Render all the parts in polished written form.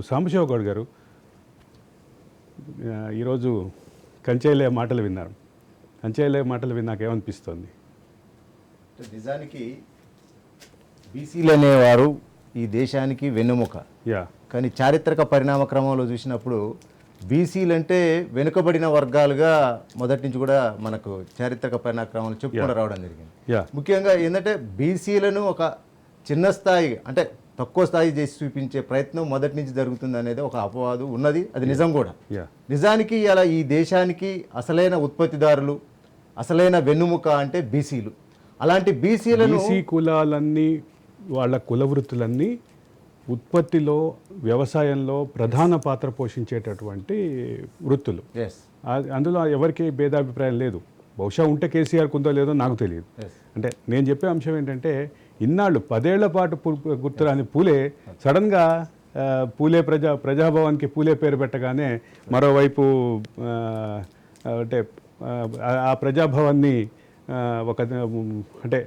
సాంబశివ గౌడ్ గారు ఈరోజు కంచేలే మాటలు విన్నారు. కంచేలే మాటలు విన్నాక ఏమనిపిస్తుంది? నిజానికి బీసీలు అనేవారు ఈ దేశానికి వెన్నెముక. యా కానీ చారిత్రక పరిణామ క్రమంలో చూసినప్పుడు బీసీలు అంటే వెనుకబడిన వర్గాలుగా మొదటి నుంచి కూడా మనకు చారిత్రక పరిణామ క్రమంలో చెప్పుకుంటూ రావడం జరిగింది. యా ముఖ్యంగా ఏంటంటే బీసీలను ఒక చిన్న స్థాయి అంటే తక్కువ స్థాయి చేసి చూపించే ప్రయత్నం మొదటి నుంచి జరుగుతుంది అనేది ఒక అపవాదు ఉన్నది. అది నిజం కూడా. యా నిజానికి ఇలా ఈ దేశానికి అసలైన ఉత్పత్తిదారులు, అసలైన వెన్నుముక అంటే బీసీలు. అలాంటి బీసీలను బీసీ కులాలన్నీ వాళ్ళ కుల వృత్తులన్నీ ఉత్పత్తిలో వ్యవసాయంలో ప్రధాన పాత్ర పోషించేటటువంటి వృత్తులు. ఎస్ అందులో ఎవరికి భేదాభిప్రాయం లేదు. బహుశా ఉంటే కేసీఆర్కి ఉందో లేదో నాకు తెలియదు. అంటే నేను చెప్పే అంశం ఏంటంటే ఇన్నాళ్ళు 10 ఏళ్ల పాటు గుర్తురాని పూలే సడన్గా పూలే ప్రజాభవన్కి పూలే పేరు పెట్టగానే మరోవైపు అంటే ఆ ప్రజాభవన్ని ఒక అంటే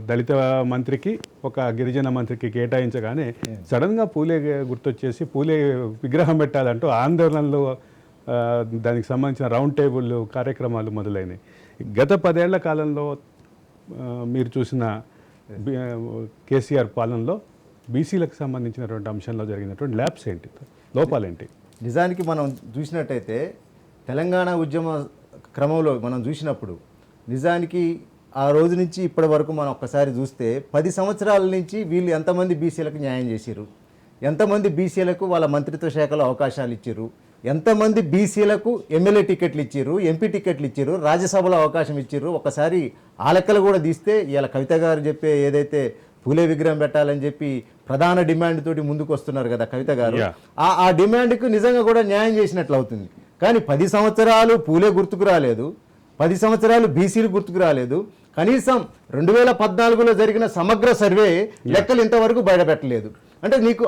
దళిత మంత్రికి ఒక గిరిజన మంత్రికి కేటాయించగానే సడన్గా పూలే గుర్తొచ్చేసి పూలే విగ్రహం పెట్టాలంటూ ఆందోళనలు దానికి సంబంధించిన రౌండ్ టేబుల్ కార్యక్రమాలు మొదలైనవి. గత 10 ఏళ్ల కాలంలో మీరు చూసిన కేసీఆర్ పాలనలో బీసీలకు సంబంధించినటువంటి అంశంలో జరిగినటువంటి ల్యాబ్స్ ఏంటి, లోపాలేంటి? నిజానికి మనం చూసినట్టయితే తెలంగాణ ఉద్యమ క్రమంలో మనం చూసినప్పుడు నిజానికి ఆ రోజు నుంచి ఇప్పటి వరకు మనం ఒక్కసారి చూస్తే 10 సంవత్సరాల నుంచి వీళ్ళు ఎంతమంది బీసీలకు న్యాయం చేశారు, ఎంతమంది బీసీలకు వాళ్ళ మంత్రిత్వ శాఖలో అవకాశాలు ఇచ్చారు, ఎంతమంది బీసీలకు ఎమ్మెల్యే టికెట్లు ఇచ్చారు, ఎంపీ టికెట్లు ఇచ్చారు, రాజ్యసభలో అవకాశం ఇచ్చారు. ఒకసారి ఆ లెక్కలు కూడా తీస్తే ఇలా కవిత గారు చెప్పే ఏదైతే పూలే విగ్రహం పెట్టాలని చెప్పి ప్రధాన డిమాండ్ తోటి ముందుకు వస్తున్నారు కదా కవిత గారు, ఆ డిమాండ్కు నిజంగా కూడా న్యాయం చేసినట్లు అవుతుంది. కానీ 10 సంవత్సరాలు పూలే గుర్తుకు రాలేదు, 10 సంవత్సరాలు బీసీలు గుర్తుకు రాలేదు. కనీసం 2014లో జరిగిన సమగ్ర సర్వే లెక్కలు ఇంతవరకు బయటపెట్టలేదు. అంటే నీకు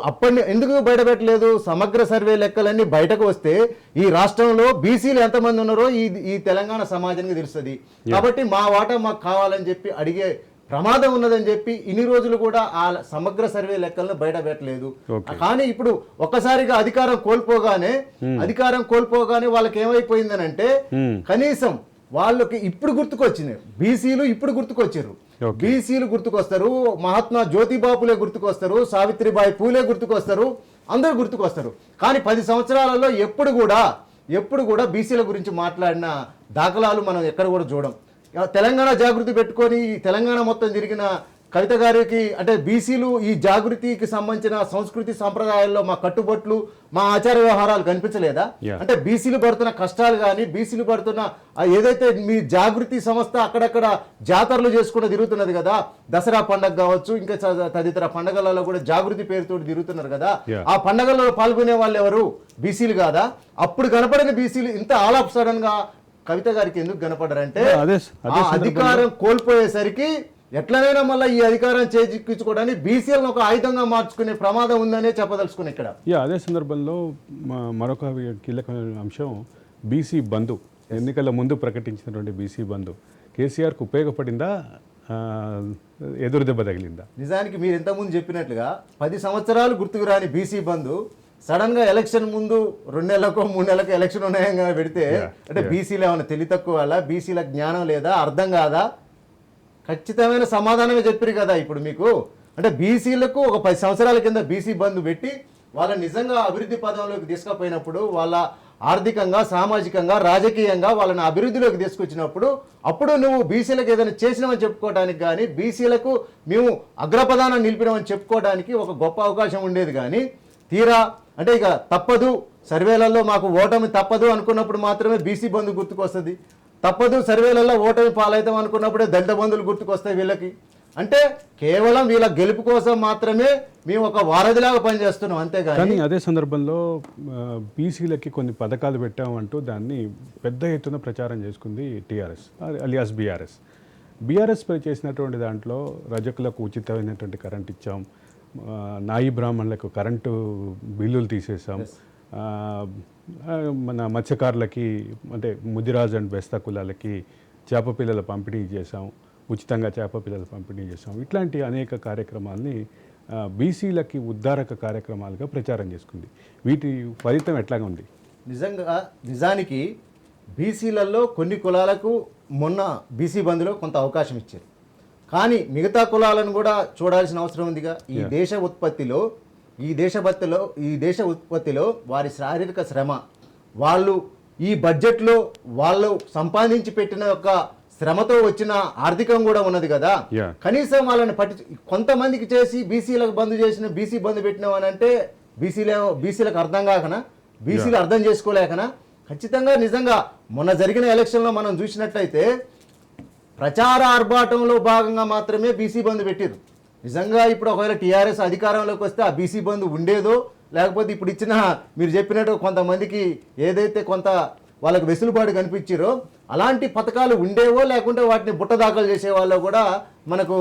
ఎందుకు బయటపెట్టలేదు? సమగ్ర సర్వే లెక్కలన్నీ బయటకు వస్తే ఈ రాష్ట్రంలో బీసీలు ఎంతమంది ఉన్నారో ఈ తెలంగాణ సమాజానికి తెలుస్తుంది. కాబట్టి మా వాటా మాకు కావాలని చెప్పి అడిగే ప్రమాదం ఉన్నదని చెప్పి ఇన్ని రోజులు కూడా ఆ సమగ్ర సర్వే లెక్కలను బయట పెట్టలేదు. కానీ ఇప్పుడు ఒక్కసారిగా అధికారం కోల్పోగానే వాళ్ళకి ఏమైపోయిందని అంటే కనీసం వాళ్ళకి ఇప్పుడు గుర్తుకొచ్చింది. బీసీలు ఇప్పుడు గుర్తుకొచ్చారు. బీసీలు గుర్తుకొస్తారు, మహాత్మా జ్యోతిబాపులే గుర్తుకొస్తారు, సావిత్రిబాయి పూలే గుర్తుకొస్తారు, అందరూ గుర్తుకొస్తారు. కానీ 10 సంవత్సరాలలో ఎప్పుడు కూడా బీసీల గురించి మాట్లాడిన దాఖలాలు మనం ఎక్కడ కూడా చూడం. తెలంగాణ జాగృతి పెట్టుకొని తెలంగాణ మొత్తం తిరిగిన కవిత గారికి అంటే బీసీలు ఈ జాగృతికి సంబంధించిన సంస్కృతి సంప్రదాయాల్లో మా కట్టుబట్లు, మా ఆచార వ్యవహారాలు కనిపించలేదా? అంటే బీసీలు పడుతున్న కష్టాలు కానీ, బీసీలు పడుతున్న ఏదైతే మీ జాగృతి సంస్థ అక్కడక్కడ జాతరలు చేసుకుంటూ తిరుగుతున్నది కదా, దసరా పండుగ కావచ్చు, ఇంకా తదితర పండుగలలో కూడా జాగృతి పేరుతో తిరుగుతున్నారు కదా, ఆ పండుగలలో పాల్గొనే వాళ్ళు ఎవరు? బీసీలు కాదా? అప్పుడు కనపడిన బీసీలు ఇంత ఆల్ ఆఫ్ సడన్ గా కవిత గారికి ఎందుకు కనపడారంటే అధికారం కోల్పోయేసరికి ఎట్లనైనా మళ్ళీ ఈ అధికారం చేజిక్కించుకోవడానికి బీసీలను ఒక ఆయుధంగా మార్చుకునే ప్రమాదం ఉందనే చెప్పదలుచుకుని ఇక్కడ. అదే సందర్భంలో మరొక కీలక అంశం బీసీ బంధు. ఎన్నికల ముందు ప్రకటించినటువంటి బీసీ బంధు కేసీఆర్కు ఉపయోగపడిందా, ఎదురు దెబ్బ తగిలిందా? నిజానికి మీరు ఇంతకుముందు చెప్పినట్లుగా 10 సంవత్సరాలు గుర్తుకు రాని బీసీ బంధు సడన్గా ఎలక్షన్ ముందు 2 నెలలకు 3 నెలలకు ఎలక్షన్ ఉన్నాయంగా పెడితే అంటే బీసీలు ఏమైనా తెలివి తక్కువ వల్ల, బీసీల జ్ఞానం లేదా, అర్థం కాదా? ఖచ్చితమైన సమాధానమే చెప్పారు కదా ఇప్పుడు మీకు. అంటే బీసీలకు ఒక 10 సంవత్సరాల కింద బీసీ బంధు పెట్టి వాళ్ళని నిజంగా అభివృద్ధి పదంలోకి తీసుకుపోయినప్పుడు, వాళ్ళ ఆర్థికంగా, సామాజికంగా, రాజకీయంగా వాళ్ళని అభివృద్ధిలోకి తీసుకొచ్చినప్పుడు అప్పుడు నువ్వు బీసీలకు ఏదైనా చేసినామని చెప్పుకోవడానికి కానీ, బీసీలకు మేము అగ్రపదానం నిలిపినామని చెప్పుకోవడానికి ఒక గొప్ప అవకాశం ఉండేది. కానీ తీరా అంటే ఇక తప్పదు, సర్వేలలో మాకు ఓటమి తప్పదు అనుకున్నప్పుడు మాత్రమే బీసీ బంధు గుర్తుకొస్తుంది. తప్పదు సర్వేలలో ఓటమి పాలవుతాం అనుకున్నప్పుడే దళిత బంధువులు గుర్తుకొస్తాయి వీళ్ళకి. అంటే కేవలం వీళ్ళ గెలుపు కోసం మాత్రమే మేము ఒక వారధిలాగా పనిచేస్తున్నాం, అంతేగాని. అదే సందర్భంలో బీసీలకి కొన్ని పథకాలు పెట్టామంటూ దాన్ని పెద్ద ఎత్తున ప్రచారం చేసుకుంది టీఆర్ఎస్ అలియాస్ బీఆర్ఎస్ చేసినటువంటి దాంట్లో రజకులకు ఉచితమైనటువంటి కరెంట్ ఇచ్చాం, నాయి బ్రాహ్మణులకు కరెంటు బిల్లులు తీసేసాం, మన మత్స్యకారులకి అంటే ముదిరాజ్ అండ్ బెస్తా కులాలకి చేప పిల్లల పంపిణీ చేసాం, ఉచితంగా చేప పిల్లలు పంపిణీ చేసాం. ఇట్లాంటి అనేక కార్యక్రమాల్ని బీసీలకి ఉద్ధారక కార్యక్రమాలుగా ప్రచారం చేసుకుంది. వీటి ఫలితం ఎట్లాగా ఉంది? నిజానికి బీసీలలో కొన్ని కులాలకు మొన్న బీసీ బంద్లో కొంత అవకాశం ఇచ్చారు, కానీ మిగతా కులాలను కూడా చూడాల్సిన అవసరం ఉందిగా. ఈ దేశ ఉత్పత్తిలో వారి శారీరక శ్రమ, వాళ్ళు ఈ బడ్జెట్లో వాళ్ళు సంపాదించి పెట్టిన యొక్క శ్రమతో వచ్చిన ఆర్థికం కూడా ఉన్నది కదా. కనీసం వాళ్ళని కొంతమందికి చేసి బీసీలకు బంద్ చేసిన, బీసీ బంద్ పెట్టినాం అని అంటే బీసీలకు అర్థం కాకనా, బీసీలు అర్థం చేసుకోలేకనా? ఖచ్చితంగా నిజంగా మొన్న జరిగిన ఎలక్షన్లో మనం చూసినట్లయితే ప్రచార ఆర్భాటంలో భాగంగా మాత్రమే బీసీ బంద్ పెట్టారు. నిజంగా ఇప్పుడు ఒకవేళ టీఆర్ఎస్ అధికారంలోకి వస్తే ఆ బీసీ బంద్ ఉండేదో, లేకపోతే ఇప్పుడు ఇచ్చిన మీరు చెప్పినట్టు కొంతమందికి ఏదైతే కొంత వాళ్ళకి వెసులుబాటు కనిపించారో అలాంటి పథకాలు ఉండేవో, లేకుంటే వాటిని బుట్ట దాఖలు చేసే వాళ్ళు కూడా మనకు